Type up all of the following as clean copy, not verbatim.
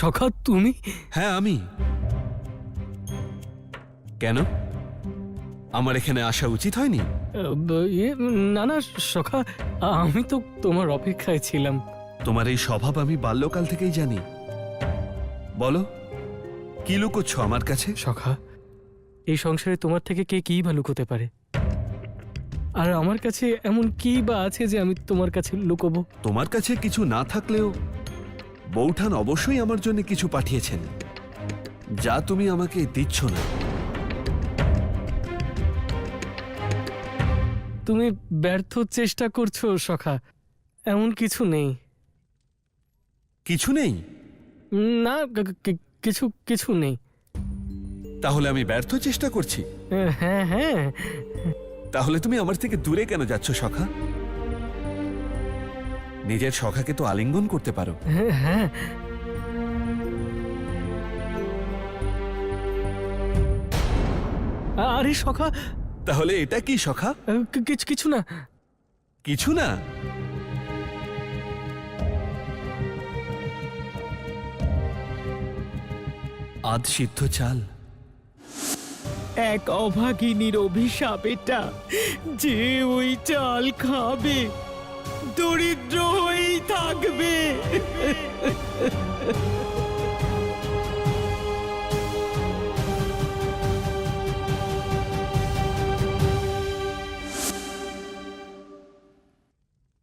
সখা তুমি? হ্যাঁ আমি। কেন, আমার এখানে আসা উচিত হয়নি? না না সখা, আমি তো তোমার অপেক্ষায় ছিলাম। তোমার এই স্বভাব আমি বাল্যকাল থেকেই জানি। বলো, কি লুকোচ্ছ আমার কাছে? সখা, এই সংসারে তোমার থেকে কে কি বা লুকোতে পারে? আর আমার কাছে এমন কি বা আছে যে আমি তোমার কাছে লুকোবো? তোমার কাছে কিছু না থাকলেও বৌঠান অবশ্যই আমার জন্য কিছু পাঠিয়েছেন, যা তুমি আমাকে দিচ্ছ না। তুমি ব্যর্থ চেষ্টা করছো সখা, এমন কিছু নেই। কিছু নেই? না, কিছু কিছু নেই। তাহলে আমি ব্যর্থ চেষ্টা করছি? হ্যাঁ হ্যাঁ। তাহলে তুমি আমার থেকে দূরে কেন যাচ্ছ সখা? নিজের সখাকে তো আলিঙ্গন করতে পারো। হ্যাঁ, আরে সখা। তাহলে এটা কি সখা? কিছু না। কিছু না? আধ সিদ্ধ চাল। এক অভাগিনীর অভিশাপ এটা, যে ওই চাল খাবে দরিদ্র হয়েই থাকবে।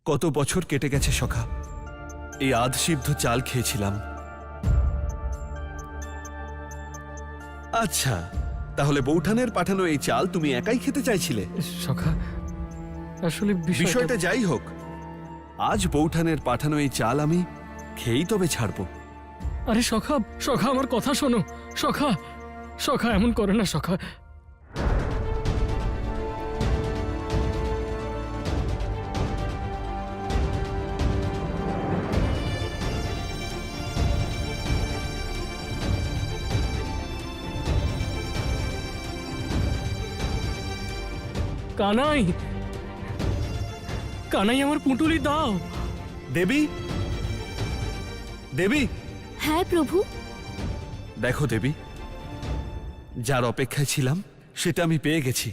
কত বছর কেটে গেছে সখা, এই আধ সিদ্ধ চাল খেয়েছিলাম। আচ্ছা, তাহলে বৌঠানের পাঠানো এই চাল তুমি একাই খেতে চাইছিলে? সখা, আসলে বিষয়টা যাই হোক, আজ বৌঠানের পাঠানো এই চাল আমি খেয়েই তবে ছাড়বো। আরে সখা, সখা আমার কথা শোনো। সখা, সখা এমন করে না সখা। কানাই, কানাই আমার পুঁটুলি দাও। দেবী, দেবী। হ্যাঁ প্রভু। দেখো দেবী, যার অপেক্ষায় ছিলাম সেটা আমি পেয়ে গেছি।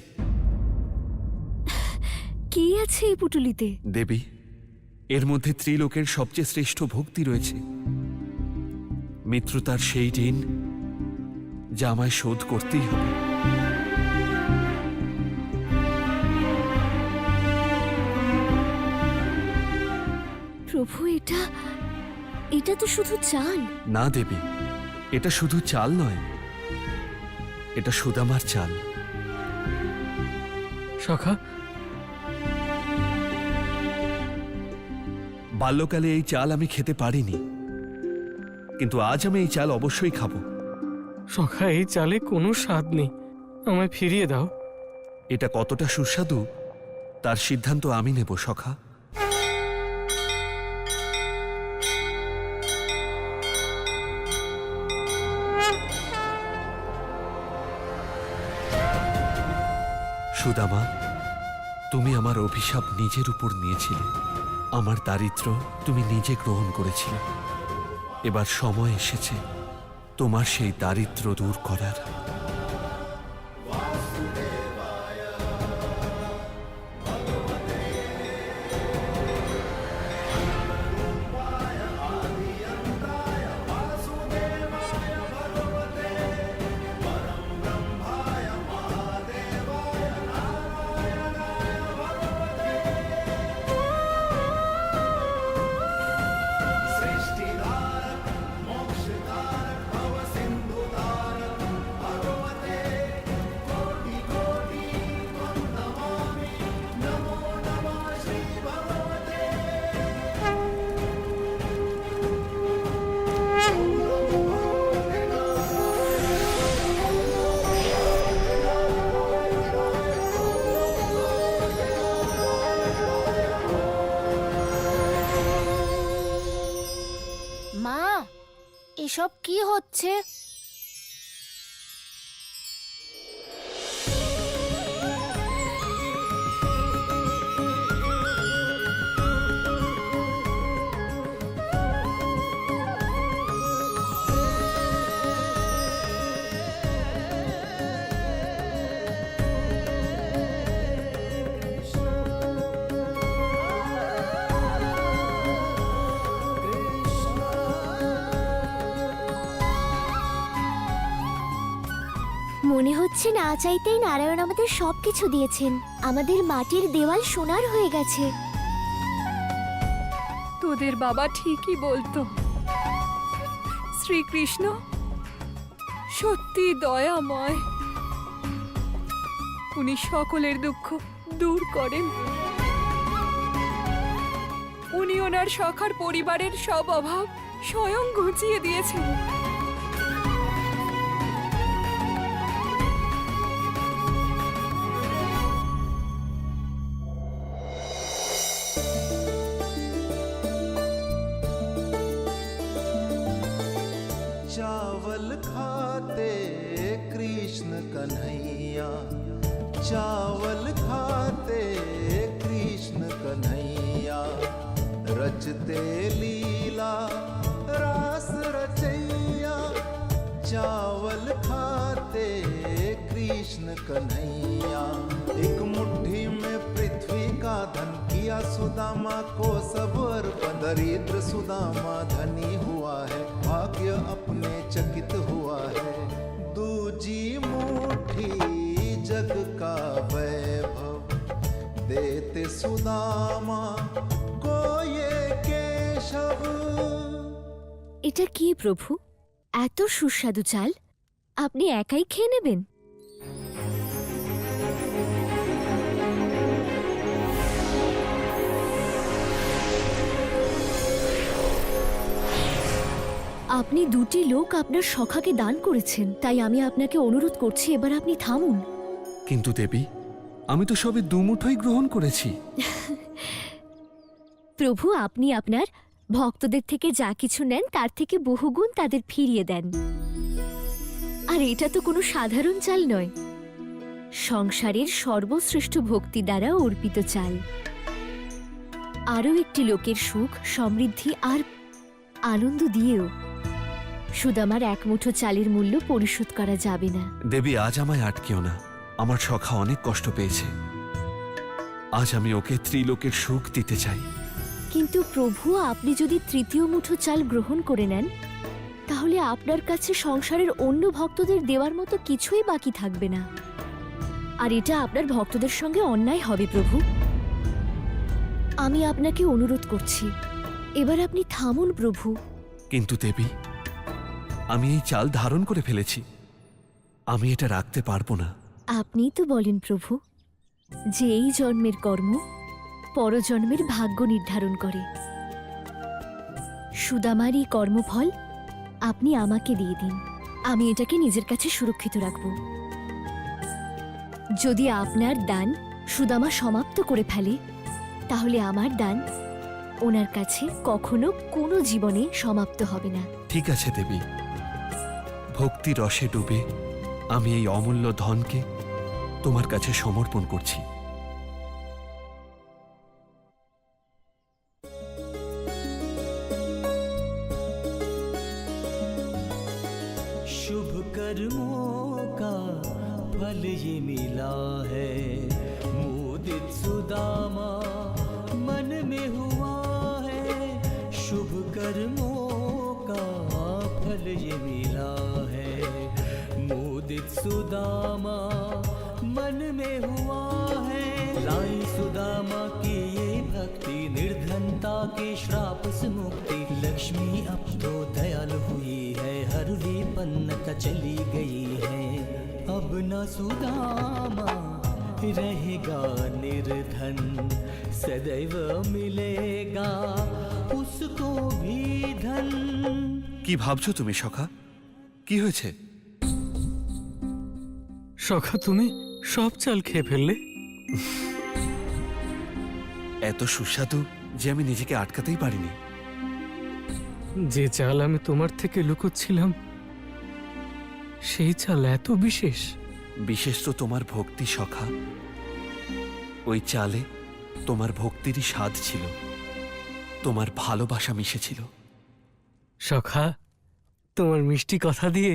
কি আছে এই পুটুলিতে? দেবী, এর মধ্যে ত্রিলোকের সবচেয়ে শ্রেষ্ঠ ভক্তি রয়েছে। মিত্রতার সেই ঋণ যা আমায় শোধ করতেই হবে। প্রভু, এটা এটা তো শুধু চাল। না দেবী, এটা শুধু চাল নয়, এটা সুদামার চাল। সখা, বাল্যকালে এই চাল আমি খেতে পারিনি, কিন্তু আজ আমি এই চাল অবশ্যই খাবো। সখা এই চালে কোনো স্বাদ নেই, আমায় ফিরিয়ে দাও। এটা কতটা সুস্বাদু তার সিদ্ধান্ত আমি নেব সখা। সুদামা, তুমি আমার অভিশাপ নিজের উপর নিয়েছিলে, আমার দারিদ্র্য তুমি নিজে গ্রহণ করেছিলে। এবার সময় এসেছে তোমার সেই দারিদ্র্য দূর করার। মা, এসব কি হচ্ছে? মনে হচ্ছে না চাইতেই নারায়ণ আমাদের সবকিছু দিয়েছেন। আমাদের মাটির দেওয়াল সোনার হয়ে গেছে। তোদের বাবা ঠিকই বলতো, শ্রীকৃষ্ণ সত্যি দয়াময়। উনি সকলের দুঃখ দূর করেন। উনি ওনার সখার পরিবারের সব অভাব স্বয়ং ঘুচিয়ে দিয়েছেন। चावल खाते कृष्ण कन्हैया, चावल खाते कृष्ण कन्हैया, रचते लीला रास रचैया। चावल खाते कृष्ण कन्हैया, एक मुट्ठी में पृथ्वी का धन किया सुदामा को सब अर्पण। दरिद्र सुदामा धनी हुआ है, भाग्य अपने चकित हुआ है। दूजी मुट्ठी जग का वैभव देते सुदामा को ये केशव। এটা কি প্রভু? এত সুস্বাদু চাল আপনি একাই খেয়ে নেবেন? আপনি দুটি লোক আপনার সখাকে দান করেছেন, তাই আমি আপনাকে অনুরোধ করছি এবার আপনি থামুন। কিন্তু দেবী, আমি তো সবে দুমুঠোই গ্রহণ করেছি। প্রভু, আপনি আপনার ভক্তদের থেকে যা কিছু নেন তার থেকে বহুগুণ তাদের ফিরিয়ে দেন। আর এটা তো কোনো সাধারণ চাল নয়, সংসারের সর্বশ্রেষ্ঠ ভক্তি দ্বারা অর্পিত চাল। আরও একটি লোকের সুখ, সমৃদ্ধি আর আনন্দ দিয়েও সুদামার এক মুঠো চালের মূল্য পরিশোধ করা যাবে না। দেবী, আজ আমায় আটকেও না। আমার সখা অনেক কষ্ট পেয়েছে। আজ আমি ওকে ত্রিলোকের সুখ দিতে চাই। কিন্তু প্রভু, আপনি যদি তৃতীয় মুঠো চাল গ্রহণ করে নেন তাহলে আপনার কাছে সংসারের অন্য ভক্তদের দেওয়ার মতো কিছুই বাকি থাকবে না। আর এটা আপনার ভক্তদের সঙ্গে অন্যায় হবে প্রভু। আমি আপনাকে অনুরোধ করছি, এবার আপনি থামুন প্রভু। কিন্তু দেবী, আমি এই চাল ধারণ করে ফেলেছি, আমি এটা রাখতে পারবো না। আপনিই তো বলেন প্রভু যে এই জন্মের কর্ম পরজন্মের ভাগ্য নির্ধারণ করে। সুদামার এই কর্মফল আপনি আমাকে দিয়ে দিন, আমি এটাকে নিজের কাছে সুরক্ষিত রাখব। যদি আপনার দান সুদামা সমাপ্ত করে ফেলে তাহলে আমার দান ওনার কাছে কখনো কোনো জীবনে সমাপ্ত হবে না। ঠিক আছে দেবী, ভক্তি রসে ডুবে আমি এই অমূল্য ধনকে তোমার কাছে সমর্পণ করছি। शुभ कर्मों का फल ये मिला है, मुदित सुदामा मन में हुआ है। शुभ कर्मों का फल ये मिला है, मुदित सुदामा मन में हुआ है। लाई सुदामा की ये भक्ति, निर्धनता के श्राप से मुक्ति। लक्ष्मी अब तो दयालु हुई है, हर विपन्नता चली गई है। अब न सुदामा रहेगा निर्धन, सदैव मिलेगा उसको भी धन। কি ভাবছো তুমি সখা? কি হয়েছে? সখা, তুমি সব চাল খেয়ে ফেললে? এত সুস্বাদু যে আমি নিজেকে আটকাতেই পারিনি। যে চাল আমি তোমার থেকে লুকোচ্ছিলাম সেই চাল এত বিশেষ? বিশেষ তো তোমার ভক্তি সখা। ওই চালে তোমার ভক্তিরই স্বাদ ছিল, তোমার ভালোবাসা মিশেছিল। সখা, তোমার মিষ্টি কথা দিয়ে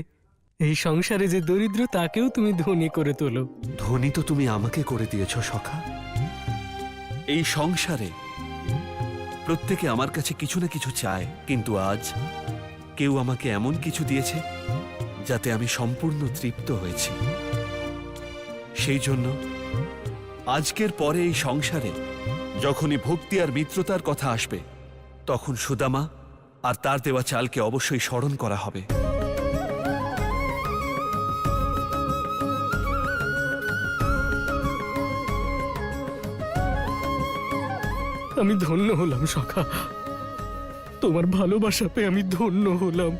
এই সংসারে যে দরিদ্র তাকেও তুমি ধনী করে তোলো। ধনী তো তুমি আমাকে করে দিয়েছ সখা। এই সংসারে প্রত্যেকে আমার কাছে কিছু না কিছু চায়, কিন্তু আজ কেউ আমাকে এমন কিছু দিয়েছে যাতে আমি সম্পূর্ণ তৃপ্ত হয়েছি। সেই জন্য আজকের পরে এই সংসারে যখনই ভক্তি আর মিত্রতার কথা আসবে, তখন সুদামা আর তার দেওয়া চালকে অবশ্যই স্মরণ করা হবে। আমি ধন্য হলাম সখা, তোমার ভালোবাসা পেয়ে আমি ধন্য হলাম।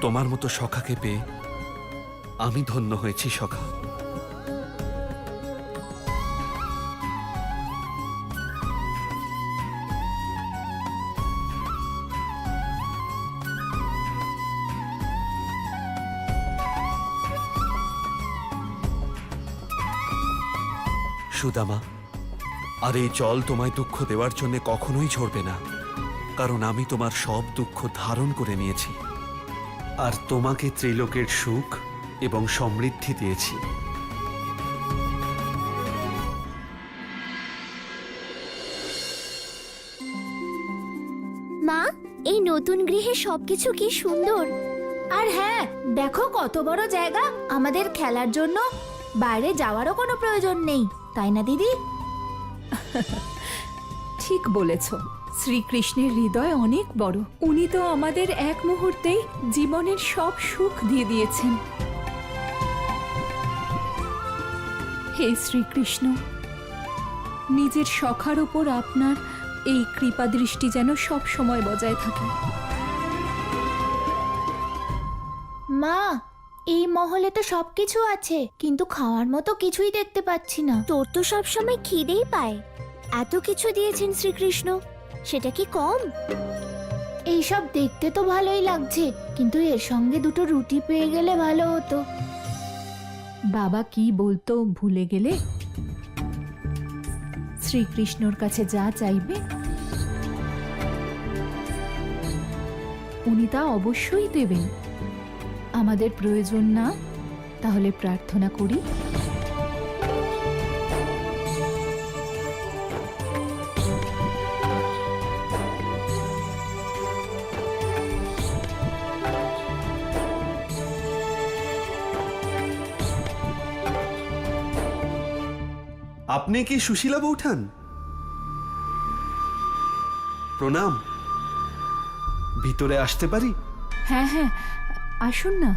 তোমার মতো সখাকে পেয়ে আমি ধন্য হয়েছি সখা। সুদামা, আর এই জল তোমায় দুঃখ দেওয়ার জন্য কখনোই ঝরবে না, কারণ আমি তোমার সব দুঃখ ধারণ করে নিয়েছি আর তোমাকে ত্রিলোকের সুখ এবং সমৃদ্ধি দিয়েছি। মা, এই নতুন গৃহে সবকিছু কি সুন্দর। আর হ্যাঁ, দেখো কত বড় জায়গা, আমাদের খেলার জন্য বাইরে যাওয়ারও কোনো প্রয়োজন নেই, তাই না দিদি? ঠিক বলেছ, শ্রীকৃষ্ণের হৃদয় অনেক বড়। উনি তো আমাদের এক মুহূর্তেই জীবনের সব সুখ দিয়ে দিয়েছেন। হে শ্রীকৃষ্ণ, নিজের সখার উপর আপনার এই কৃপা দৃষ্টি যেন সব সময় বজায় থাকে। মা, এই মহলে তো সবকিছু আছে, কিন্তু খাওয়ার মতো কিছুই দেখতে পাচ্ছি না। তোর তো সবসময় খিদেই পায়। এত কিছু দিয়েছেন শ্রীকৃষ্ণ, সেটা কি কম? এইসব দেখতে তো ভালোই লাগছে, কিন্তু এর সঙ্গে দুটো রুটি পেয়ে গেলে ভালো হতো। বাবা কি বলতো ভুলে গেলে? শ্রীকৃষ্ণর কাছে যা চাইবে উনি তা অবশ্যই দেবেন। আমাদের প্রয়োজন না, তাহলে প্রার্থনা করি। আপনি কি সুশীলা বৌঠান? প্রণাম, ভিতরে আসতে পারি? হ্যাঁ হ্যাঁ, আসুন না।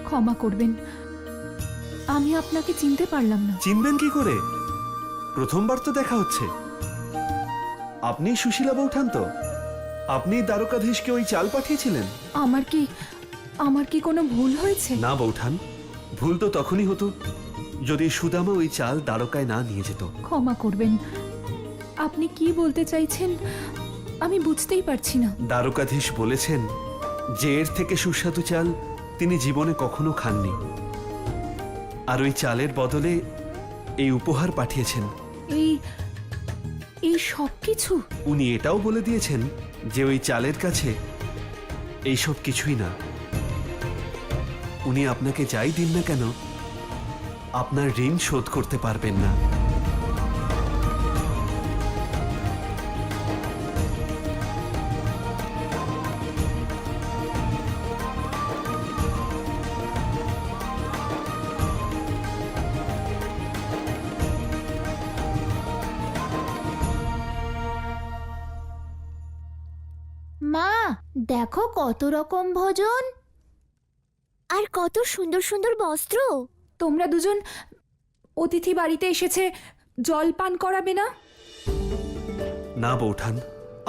ক্ষমা করবেন, আমি আপনাকে চিনতে পারলাম না। চিনবেন কি করে? প্রথমবার তো দেখা হচ্ছে। আপনি সুশীলা বৌঠান তো? আপনি দ্বারকাধীশকে ওই চাল পাঠিয়েছিলেন? আমার কি কোনো ভুল হয়েছে? না বৌঠান, ভুল তো তখনই হতো যদি সুদামা ওই চাল দ্বারকায় না নিয়ে যেত। ক্ষমা করবেন, আপনি কি বলতে চাইছেন আমি বুঝতেই পারছি না। দ্বারকাধীশ বলেছেন যে এর থেকে সুস্বাদু চাল তিনি জীবনে কখনো খাননি, আর ওই চালের বদলে এই উপহার পাঠিয়েছেন। এই সব কিছু? উনি এটাও বলে দিয়েছেন যে ওই চালের কাছে এই সব কিছুই না। উনি আপনাকে যাই দিন না কেন, আপনার ঋণ শোধ করতে পারবেন না। মা, দেখো কত রকম ভোজন, আর কত সুন্দর সুন্দর বস্ত্র। তোমরা দুজন অতিথি বাড়িতে এসেছে, জল পান করাবে না? না বৌঠান,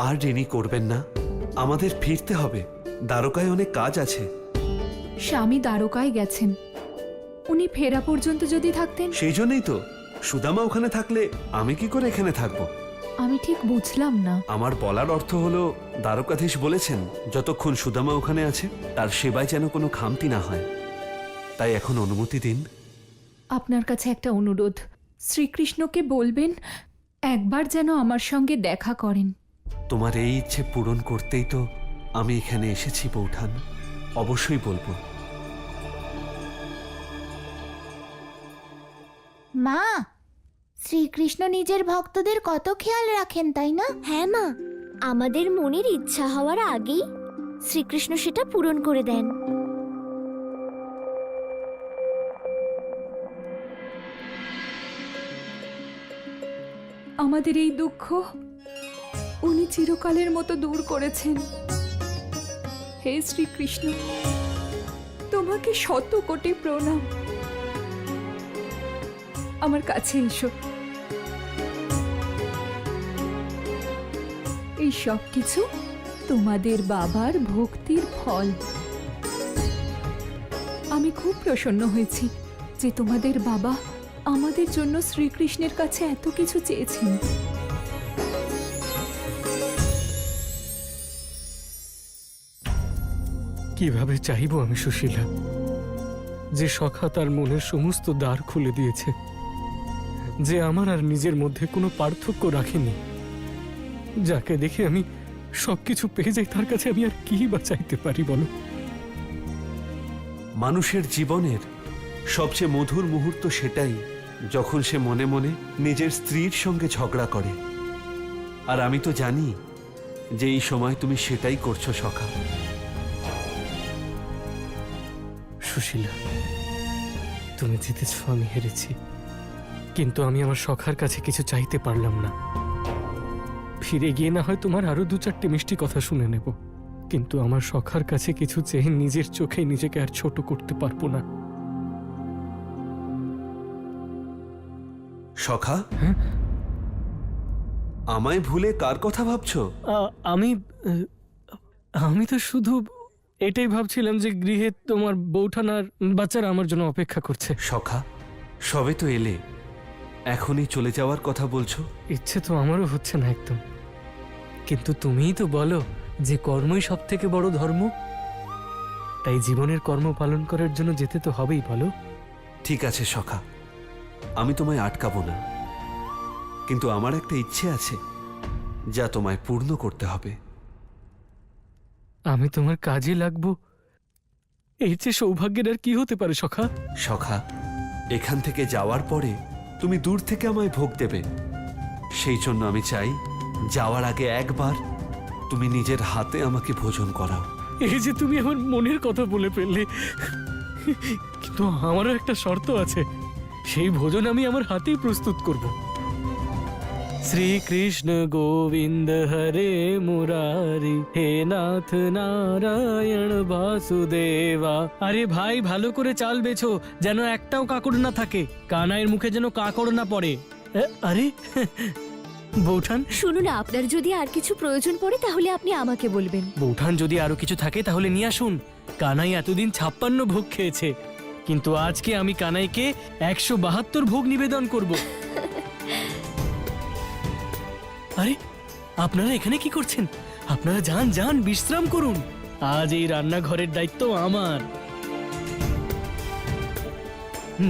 আর ঋণী করবেন না। আমাদের ফিরতে হবে, দ্বারকায় অনেক কাজ আছে। স্বামী দ্বারকায় গেছেন, উনি ফেরা পর্যন্ত যদি থাকতেন। সেই জন্যই তো সুদামা ওখানে থাকলে আমি কি করে এখানে থাকবো? আমি ঠিক বুঝলাম না। আমার বলার অর্থ হলো, দ্বারকাধীশ বলেছেন যতক্ষণ সুদামা ওখানে আছে তার সেবায় যেন কোনো খামতি না হয়, তাই এখন অনুমতি দিন। আপনার কাছে একটা অনুরোধ, শ্রীকৃষ্ণকে বলবেন একবার যেন আমার সঙ্গে দেখা করেন। তোমার এই ইচ্ছে পূরণ করতেই তো আমি এখানে এসেছি বৌঠান। অবশ্যই বলবো। মা, শ্রীকৃষ্ণ নিজের ভক্তদের কত খেয়াল রাখেন, তাই না? হ্যাঁ মা, আমাদের মনের ইচ্ছা হওয়ার আগেই শ্রীকৃষ্ণ সেটা পূরণ করে দেন। আমাদের এই দুঃখ উনি চিরকালের মতো দূর করেছেন। হে শ্রীকৃষ্ণ, তোমাকে শত কোটি প্রণাম। আমার কাছে এসো। এই সব কিছু তোমাদের বাবার ভক্তির ফল। আমি খুব প্রসন্ন হয়েছি যে তোমাদের বাবা আমাদের জন্য শ্রীকৃষ্ণের কাছে এত কিছু চেয়েছেন। কিভাবে চাইবো আমি সুশীলা, যে সখা তার মনের সমস্ত দ্বার খুলে দিয়েছে, যে আমার আর নিজের মধ্যে কোনো পার্থক্য রাখেনি, যাকে দেখে আমি সবকিছু পেয়ে যাই, তার কাছে আমি আর কি বা চাইতে পারি বলো? মানুষের জীবনের সবচেয়ে মধুর মুহূর্ত সেটাই যখন সে মনে মনে নিজের স্ত্রীর সঙ্গে ঝগড়া করে। আর আমি তো জানি যে এই সময় তুমি সেটাই করছো সখা। সুশীলা, তুমি জিতেছ, আমি হেরেছি, কিন্তু আমি আমার সখার কাছে কিছু চাইতে পারলাম না। ফিরে গিয়ে না হয় তোমার আরো 2-4টে মিষ্টি কথা শুনে নেব, কিন্তু আমার সখার কাছে কিছু চেয়ে নিজের চোখে নিজেকে আর ছোট করতে পারবো না। সখা, হ্যাঁ? আমায় ভুলে কার কথা ভাবছো? আমি তো শুধু এটাই ভাবছিলাম যে গৃহে তোমার বৌঠান আর বাচ্চারা আমার জন্য অপেক্ষা করছে। সখা, সবে তো এলে, এখনই চলে যাওয়ার কথা বলছো? ইচ্ছে তো আমারও হচ্ছে না একদম, কিন্তু তুমিই তো বলো যে কর্মই সব থেকে বড় ধর্ম, তাই জীবনের কর্ম পালন করার জন্য যেতে তো হবেই, বলো? ঠিক আছে সখা, আমি তোমায় আটকাবো না, কিন্তু আমার একটা ইচ্ছে আছে যা তোমায় পূর্ণ করতে হবে। আমি তোমার কাজে লাগবো, এই চেয়ে সৌভাগ্যের আর কি হতে পারে সখা? সখা, এখান থেকে যাওয়ার পরে তুমি দূর থেকে আমায় ভোগ দেবে, সেই জন্য আমি চাই যাওয়ার আগে একবার তুমি নিজের হাতে আমাকে ভোজন করাও। এই যে তুমি আমার মনের কথা বলে ফেললে, কিন্তু আমারও একটা শর্ত আছে, সেই ভোজন আমি আমার হাতেই প্রস্তুত করব। শ্রীকৃষ্ণ গোবিন্দ হরে মুরারি, হে নাথ নারায়ণ বাসুদেবা। আরে ভাই, ভালো করে চাল বেছো, যেন একটাও কাকড় না থাকে, কানাইয়ের মুখে যেন কাকড় না পড়ে। আরে বৌঠান, শুনুন না, আপনার যদি আর কিছু প্রয়োজন পড়ে তাহলে আপনি আমাকে বলবেন। বৌঠান যদি আরো কিছু থাকে তাহলে নিয়ে আসুন। কানাই এতদিন 56 ভোগ খেয়েছে, কিন্তু আজকে আমি কানাইকে 172 ভোগ নিবেদন করব। আরে আপনারা এখানে কি করছেন? আপনারা যান যান, বিশ্রাম করুন, আজ এই রান্নাঘরের দায়িত্ব আমার।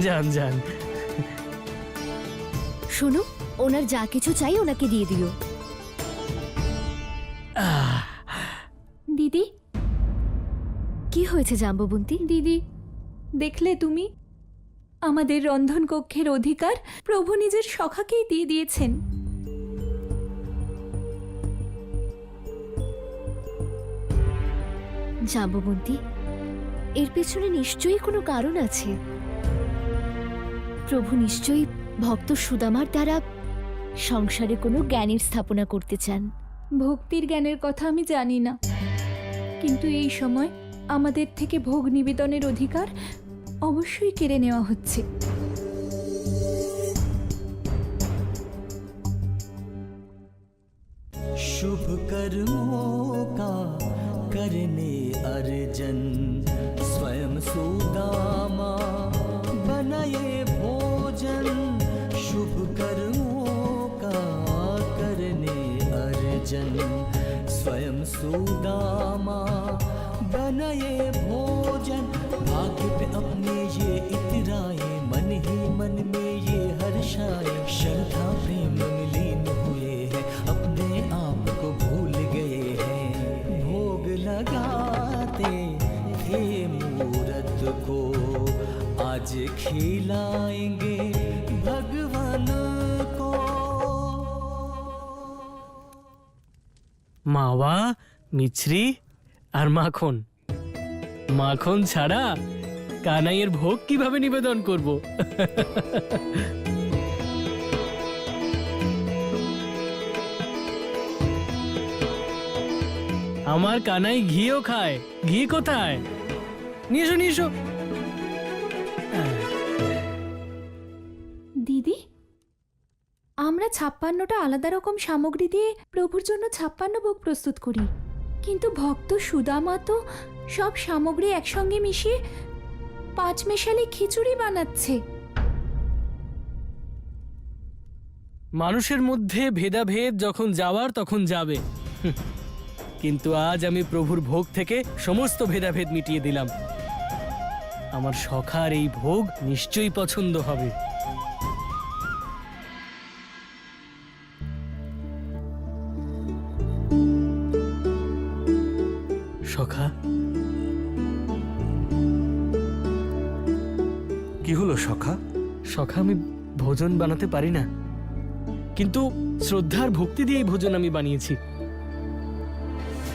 যান যান। শোনো, ওনার যা কিছু চাই ওনাকে দিয়ে দিও। দিদি, কি হয়েছে জাম্ববন্তী? দিদি, দেখলে তুমি, আমাদের রন্ধন কক্ষের অধিকার প্রভু নিজের সখাকেই দিয়ে দিয়েছেন। জাম্ববন্তী, এর পেছনে নিশ্চয়ই কোনো কারণ আছে। প্রভু নিশ্চয়ই ভক্ত সুদামার দ্বারা সংসারে কোনো জ্ঞানের স্থাপনা করতে চান। ভক্তির জ্ঞানের কথা আমি জানি না, কিন্তু এই সময় আমাদের থেকে ভোগ নিবেদনের অধিকার অবশ্যই কেড়ে নেওয়া হচ্ছে। शुभ कर्मों का करने अर्जन, स्वयं सुदामा बनाए भोजन। शुभ कर्मों का करने अर्जन, स्वयं सुदामा बनाए भोजन। भाग्य पे अपने ये इतराए, मन ही मन में ये हर्षाए। श्रद्धा प्रेम में लीन हुए हैं, अपने आप को भूल खिलाएंगे भगवान को। মাওয়া, মিছরি আর মাখন। মাখন ছাড়া কানাইয়ের ভোগ কিভাবে নিবেদন করব? আমার কানাই ঘিও খায়। ঘি কোথায়? নিয়ে এসো, নিয়ে এসো। দিদি, আমরা 56টা আলাদা রকম সামগ্রী দিয়ে প্রভুর জন্য 56 ভোগ প্রস্তুত করি, কিন্তু ভক্ত সুদামা তো সব সামগ্রী একসঙ্গে মিশিয়ে 5 মেশালি খিচুড়ি বানাচ্ছে। মানুষের মধ্যে ভেদাভেদ যখন যাওয়ার তখন যাবে, কিন্তু আজ আমি প্রভুর ভোগ থেকে সমস্ত ভেদাভেদ মিটিয়ে দিলাম। আমার সখার এই ভোগ নিশ্চয়ই পছন্দ হবে। সখা, কি হলো সখা? সখা, আমি ভোজন বানাতে পারি না, কিন্তু শ্রদ্ধার ভক্তি দিয়ে এই ভোজন আমি বানিয়েছি।